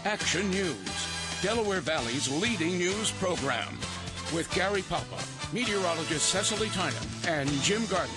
Action News, Delaware Valley's leading news program, with Gary Papa, meteorologist Cecily Tynan, and Jim Gardner.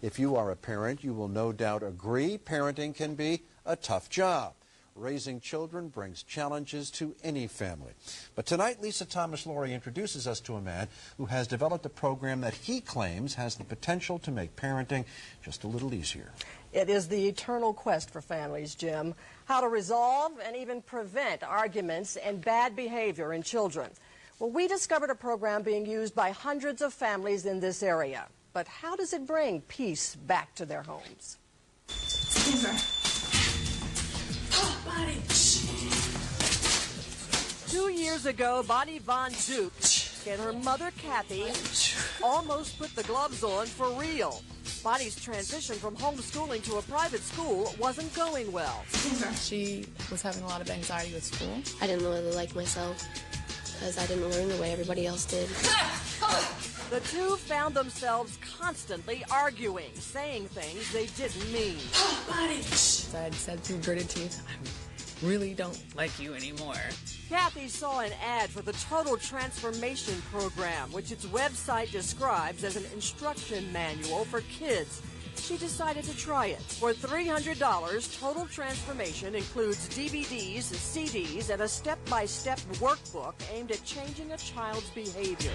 If you are a parent, you will no doubt agree parenting can be a tough job. Raising children brings challenges to any family. But tonight, Lisa Thomas-Laurie introduces us to a man who has developed a program that he claims has the potential to make parenting just a little easier. It is the eternal quest for families, Jim. How to resolve and even prevent arguments and bad behavior in children. Well, we discovered a program being used by hundreds of families in this area. But how does it bring peace back to their homes? Timber. Oh, Bonnie. 2 years ago, Bonnie Von Duke and her mother, Kathy, almost put the gloves on for real. Bonnie's transition from homeschooling to a private school wasn't going well. She was having a lot of anxiety with school. I didn't really like myself because I didn't learn the way everybody else did. The two found themselves constantly arguing, saying things they didn't mean. Oh, Bonnie. I had said through gritted teeth, I really don't like you anymore. Kathy saw an ad for the Total Transformation Program, which its website describes as an instruction manual for kids. She decided to try it. For $300, Total Transformation includes DVDs, CDs, and a step-by-step workbook aimed at changing a child's behavior.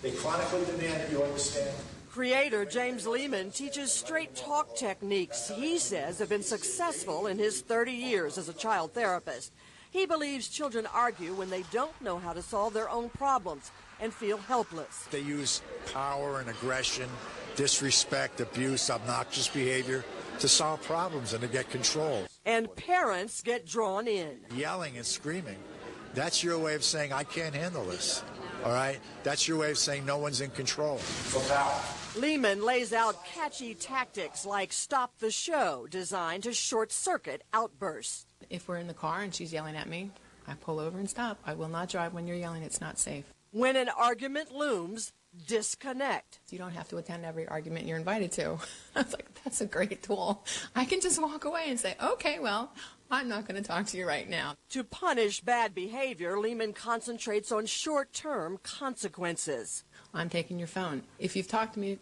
They chronically demand that you understand. Creator James Lehman teaches straight talk techniques he says have been successful in his 30 years as a child therapist. He believes children argue when they don't know how to solve their own problems and feel helpless. They use power and aggression, disrespect, abuse, obnoxious behavior to solve problems and to get control. And parents get drawn in. Yelling and screaming, that's your way of saying, I can't handle this. All right? That's your way of saying no one's in control. Lehman lays out catchy tactics like stop the show, designed to short-circuit outbursts. If we're in the car and she's yelling at me, I pull over and stop. I will not drive when you're yelling. It's not safe. When an argument looms, disconnect. You don't have to attend every argument you're invited to. I was like, that's a great tool. I can just walk away and say, okay, well, I'm not going to talk to you right now. To punish bad behavior, Lehman concentrates on short-term consequences. I'm taking your phone. If you've talked to me,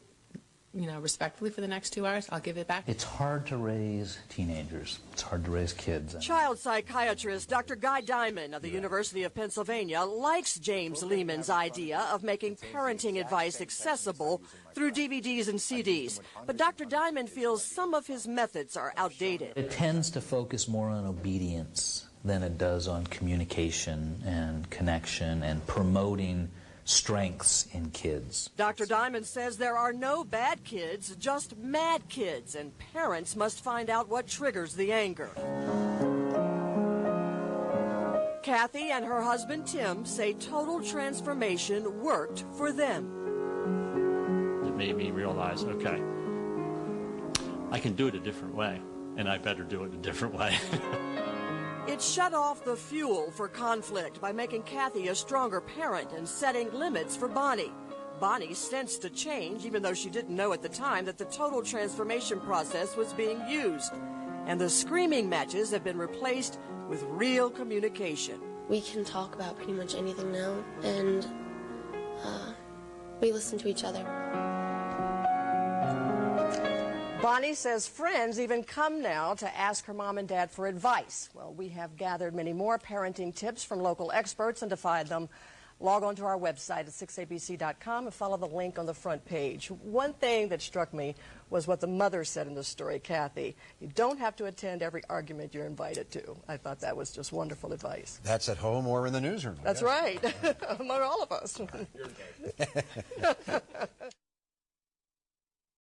respectfully for the next 2 hours, I'll give it back. It's hard to raise teenagers. It's hard to raise kids. Child psychiatrist Dr. Guy Diamond of the University of Pennsylvania likes James Lehman's idea of making parenting advice accessible through DVDs and CDs. But Dr. Diamond feels some of his methods are outdated. It tends to focus more on obedience than it does on communication and connection and promoting strengths in kids. Dr. Diamond says there are no bad kids, just mad kids, and parents must find out what triggers the anger. Kathy and her husband Tim say Total Transformation worked for them. It made me realize, okay, I can do it a different way, and I better do it a different way. It shut off the fuel for conflict by making Kathy a stronger parent and setting limits for Bonnie. Bonnie sensed a change, even though she didn't know at the time that the Total Transformation process was being used. And the screaming matches have been replaced with real communication. We can talk about pretty much anything now, and we listen to each other. Bonnie says friends even come now to ask her mom and dad for advice. Well, we have gathered many more parenting tips from local experts and defied them. Log on to our website at 6abc.com and follow the link on the front page. One thing that struck me was what the mother said in the story, Kathy. You don't have to attend every argument you're invited to. I thought that was just wonderful advice. That's at home or in the newsroom. That's right, among all of us.